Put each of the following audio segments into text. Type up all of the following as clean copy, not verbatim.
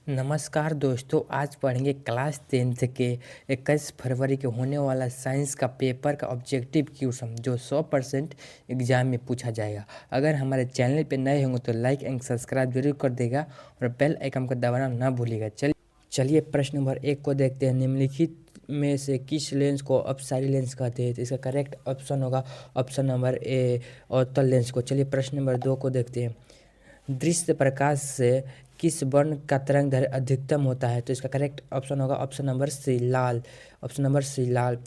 नमस्कार दोस्तों, आज पढ़ेंगे क्लास 10th के 21 फरवरी के होने वाला साइंस का पेपर का ऑब्जेक्टिव क्वेश्चन जो 100% एग्जाम में पूछा जाएगा। अगर हमारे चैनल पे नए होंगे तो लाइक एंड सब्सक्राइब जरूर कर देगा और बेल आइकन को दबाना ना भूलिएगा। चलिए प्रश्न नंबर 1 को देखते हैं। निम्नलिखित में से किस लेंस को अपसारी लेंस कहते हैं? तो इसका करेक्ट ऑप्शन होगा ऑप्शन नंबर ए, अवतल लेंस को। चलिए प्रश्न नंबर 2 को देखते हैं। दृश्य प्रकाश से किस वर्ण का तरंग दैर्घ्य अधिकतम होता है? तो इसका करेक्ट ऑप्शन होगा ऑप्शन नंबर सी, लाल। ऑप्शन नंबर सी, लाल।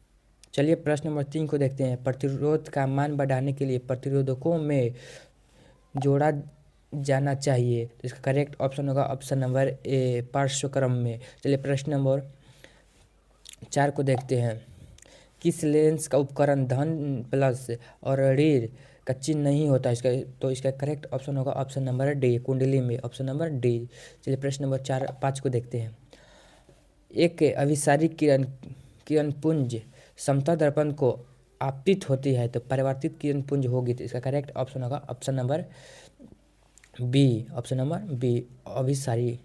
चलिए प्रश्न नंबर 3 को देखते हैं। प्रतिरोध का मान बढ़ाने के लिए प्रतिरोधकों में जोड़ा जाना चाहिए। तो इसका करेक्ट ऑप्शन होगा ऑप्शन नंबर ए, पार्श्वक्रम में। चलिए प्रश्न नंबर 4 को देखते हैं। किस लेंस का उपकरण धन प्लस और ऋण का चिन्ह नहीं होता है? इसका करेक्ट ऑप्शन होगा ऑप्शन नंबर डी, कुंडली में। Option number D. चलिए प्रश्न नंबर 5 को देखते हैं। एक अभिसारी किरण पुंज समतल दर्पण को आपतित होती है तो परावर्तित किरण पुंज होगी। तो इसका करेक्ट ऑप्शन होगा option number B, option number B, अभिसारी।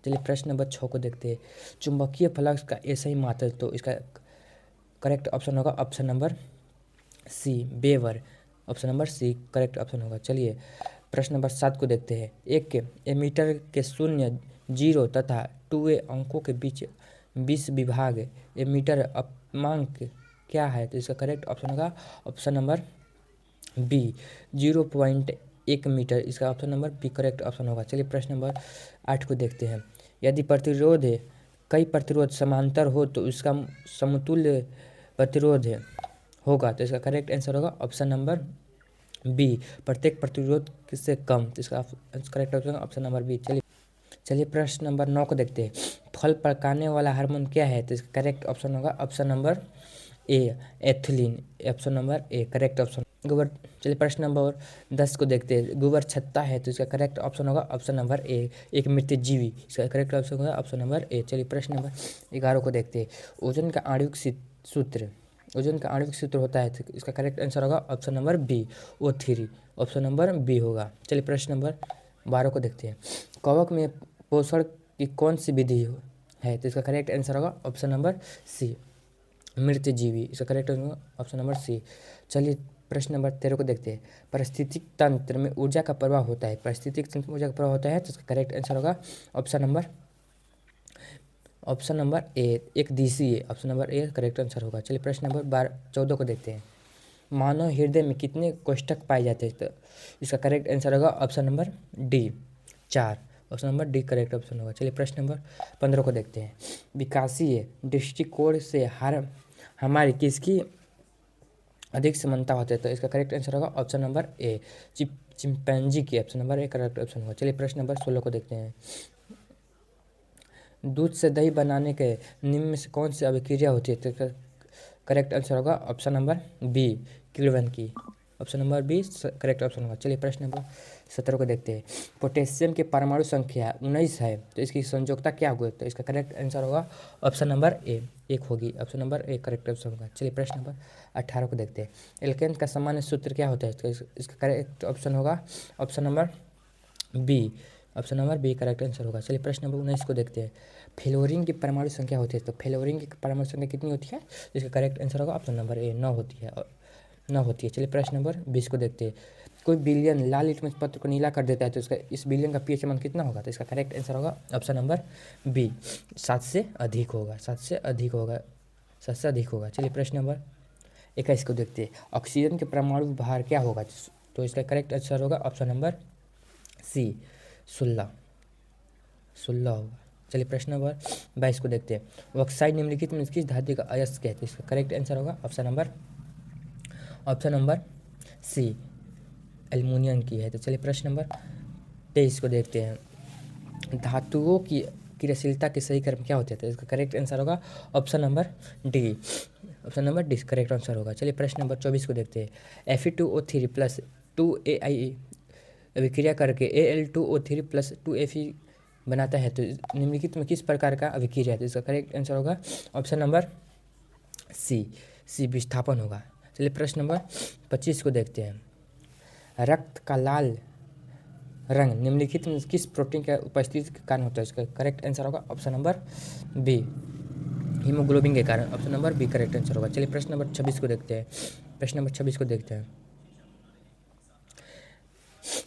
चलिए प्रश्न नंबर 6 को देखते हैं। चुंबकीय फ्लक्स का ऐसा ही मात्रा, तो इसका करेक्ट ऑप्शन होगा option number C, weber. Option number C correct option होगा। चलिए प्रश्न नंबर 7 को देखते हैं। एक एमीटर के 0, 0 तथा 2A अंकों के बीच 20 विभाग एमीटर अपमांक क्या है? तो इसका करेक्ट ऑप्शन होगा ऑप्शन नंबर बी, 0.1 मीटर। इसका option number B correct option होगा। चलिए प्रश्न नंबर 8 को देखते हैं। यदि प्रतिरोध कई प्रतिरोध समांतर हो तो इसका समतुल्य प्रतिरोध होगा। तो इसका करेक्ट आंसर होगा ऑप्शन नंबर बी, प्रत्येक प्रतिरोध से कम। तो इसका correct option option number B. चलिए प्रश्न नंबर 9 को देखते हैं। फल पकाने वाला हार्मोन क्या है? तो इसका करेक्ट ऑप्शन होगा option number A, ethylene. Option number A correct option. गोबर। चलिए प्रश्न नंबर 10 को देखते हैं। गोबर छत्ता है तो इसका करेक्ट ऑप्शन होगा ऑप्शन नंबर ए, एक मृत जीवी। इसका करेक्ट ऑप्शन होगा ऑप्शन नंबर ए। चलिए प्रश्न नंबर 11 को देखते हैं। ओजन का आणविक सूत्र होता है तो इसका करेक्ट आंसर होगा option number B, O3। Option number B होगा। चलिए प्रश्न नंबर 12 को देखते हैं। कवक में पोषण की कौन सी विधि है? तो इसका करेक्ट आंसर होगा ऑप्शन नंबर सी, मृत जीवी। इसका करेक्ट होगा ऑप्शन नंबर सी। चलिए प्रश्न नंबर 13 को देखते हैं। पारिस्थितिक तंत्र में ऊर्जा का प्रवाह होता है। पारिस्थितिक तंत्र में ऊर्जा का प्रवाह होता है तो इसका करेक्ट आंसर होगा ऑप्शन नंबर ए, एक दिशीय। Option number A correct answer होगा। चलिए प्रश्न नंबर 14 को देखते हैं। मानव हृदय में कितने कोष्ठक पाए जाते हैं? तो इसका करेक्ट आंसर होगा option number D, 4। Option number D correct option होगा। चलिए प्रश्न नंबर 15 को देखते हैं। विकासीय दृष्टिकोण से हमारी किसकी अधिक समानता होती है? तो इसका करेक्ट आंसर होगा ऑप्शन नंबर ए, चिंपैंजी की। Option number A correct option होगा। चलिए प्रश्न नंबर 16 को देखते हैं। दूध से दही बनाने के निम्न में से कौन सी अभिक्रिया होती है? तो करेक्ट आंसर होगा ऑप्शन नंबर बी, किण्वन की। Option number B correct option होगा। चलिए प्रश्न नंबर 17 को देखते हैं। पोटेशियम की परमाणु संख्या 19 है तो इसकी संयोजकता क्या होगी? तो इसका करेक्ट आंसर होगा ऑप्शन नंबर ए, 1 होगी। Option number A correct option होगा। चलिए प्रश्न नंबर 18 को देखते हैं। एल्केन का सामान्य सूत्र क्या होता है? तो इसका करेक्ट ऑप्शन होगा option number B, option number B correct answer होगा। चलिए प्रश्न नंबर 19 को देखते हैं। फ्लोरीन की परमाणु संख्या होती है तो फ्लोरीन की परमाणु संख्या कितनी होती है? इसका करेक्ट आंसर होगा ऑप्शन नंबर ए, 9 होती है। 9 होती है। चलिए प्रश्न नंबर 20 को देखते हैं। कोई बिलियन लाल लिटमस पत्र को नीला कर देता है तो इसका इस बिलियन का पीएच मान कितना होगा? तो इसका करेक्ट आंसर होगा ऑप्शन नंबर बी, 7 से अधिक होगा। 7 से अधिक होगा। 7 से अधिक होगा। चलिए प्रश्न नंबर 21 को देखते हैं। ऑक्सीजन के परमाणु भार क्या होगा? तो इसका करेक्ट आंसर होगा ऑप्शन नंबर सी, 16 होगा। चलिए प्रश्न नंबर 22 को देखते हैं। ऑक्साइड निम्नलिखित में किस धातु का अयस्क है? तो इसका करेक्ट आंसर होगा ऑप्शन नंबर सी, एल्युमिनियम की है। तो चलिए प्रश्न नंबर 23 को देखते हैं। धातुओं की क्रियाशीलता के सही क्रम क्या होते हैं? तो इसका करेक्ट आंसर होगा option number D, option number D correct answer होगा। चलिए प्रश्न नंबर 24 को देखते हैं। Fe2O3 प्लस 2Ai अभिक्रिया करके Al2O3 प्लस 2Fe बनाता है तो निम्नलिखित में किस प्रकार का अभिक्रिया है? तो इसका करेक्ट आंसर होगा ऑप्शन नंबर सी, विस्थापन होगा। चलिए प्रश्न नंबर 25 को देखते हैं। रक्त का लाल रंग निम्नलिखित में किस प्रोटीन के उपस्थिति के कारण होता है? इसका करेक्ट आंसर होगा ऑप्शन नंबर बी, हीमोग्लोबिन के कारण। Option number B correct answer होगा। चलिए प्रश्न नंबर 26 को देखते हैं। प्रश्न नंबर 26 को देखते हैं।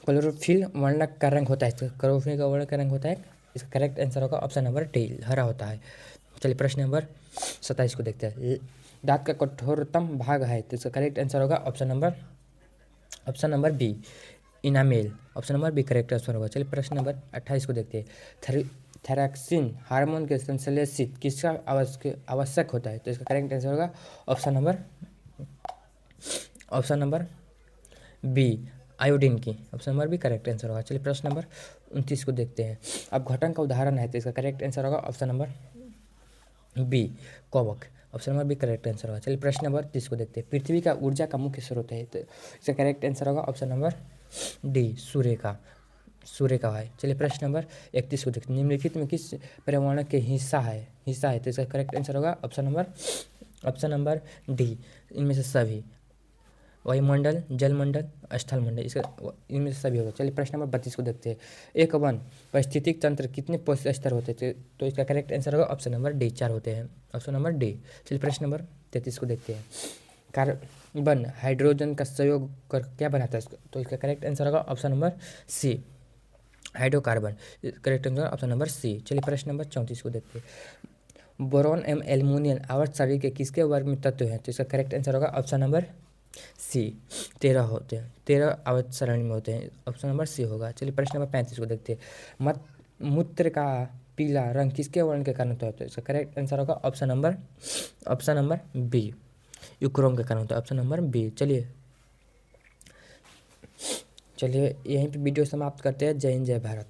क्लोरोफिल वर्णक का रंग होता है, क्लोरोफिल का वर्णक का रंग होता है, इसका करेक्ट आंसर होगा ऑप्शन नंबर डी, हरा होता है। चलिए प्रश्न नंबर 27 को देखते हैं। दांत का कठोरतम भाग है, तो इसका करेक्ट आंसर होगा option number B, enamel. Option number B correct answer होगा। चलिए प्रश्न नंबर 28 को देखते हैं। थायरॉक्सिन हार्मोन के संश्लेषित किसका आवश्यक होता है? तो इसका करेक्ट आंसर होगा ऑप्शन नंबर बी, आयोडीन की। Option number B correct answer होगा। चलिए प्रश्न नंबर 29 को देखते हैं। अब घटन का उदाहरण है, तो इसका करेक्ट आंसर होगा ऑप्शन नंबर बी, कोवक। Option number B correct answer होगा। चलिए प्रश्न नंबर 30 को देखते हैं। पृथ्वी का ऊर्जा का मुख्य स्रोत है, तो इसका करेक्ट आंसर होगा ऑप्शन नंबर डी, सूर्य का है। चलिए प्रश्न नंबर 31 को देखते हैं। निम्नलिखित में किस पर्यावरण के हिस्सा है, तो इसका करेक्ट आंसर होगा ऑप्शन नंबर डी, इनमें से सभी, वायुमंडल, जलमंडल, स्थलमंडल, इसका इनमें से सभी होगा। चलिए प्रश्न नंबर 32 को देखते हैं। एक वन पारिस्थितिक तंत्र कितने पोषक स्तर होते थे? तो इसका करेक्ट आंसर होगा ऑप्शन नंबर डी, 4 होते हैं। Option number D. चलिए प्रश्न नंबर 33 को देखते हैं। कार्बन हाइड्रोजन का संयोग कर क्या बनाता है? तो इसका करेक्ट आंसर होगा option number C, hydrocarbon. Correct answer option number C. चलिए प्रश्न नंबर 34 को देखते हैं। बोरॉन एवं एल्युमिनियम आवर्त सारणी के किसके वर्ग में तत्व हैं? तो इसका करेक्ट आंसर होगा ऑप्शन नंबर सी, 13 होते हैं, 13 आवर्त सारणी में होते हैं। ऑप्शन नंबर सी होगा। चलिए प्रश्न नंबर 35 को देखते हैं। मूत्र का पीला रंग किसके वर्ण के कारण होता है? तो इसका करेक्ट आंसर होगा ऑप्शन नंबर बी, यूक्रोम के कारण होता है। Option number B. चलिए यहीं पे वीडियो समाप्त करते हैं। जय हिंद, जय भारत।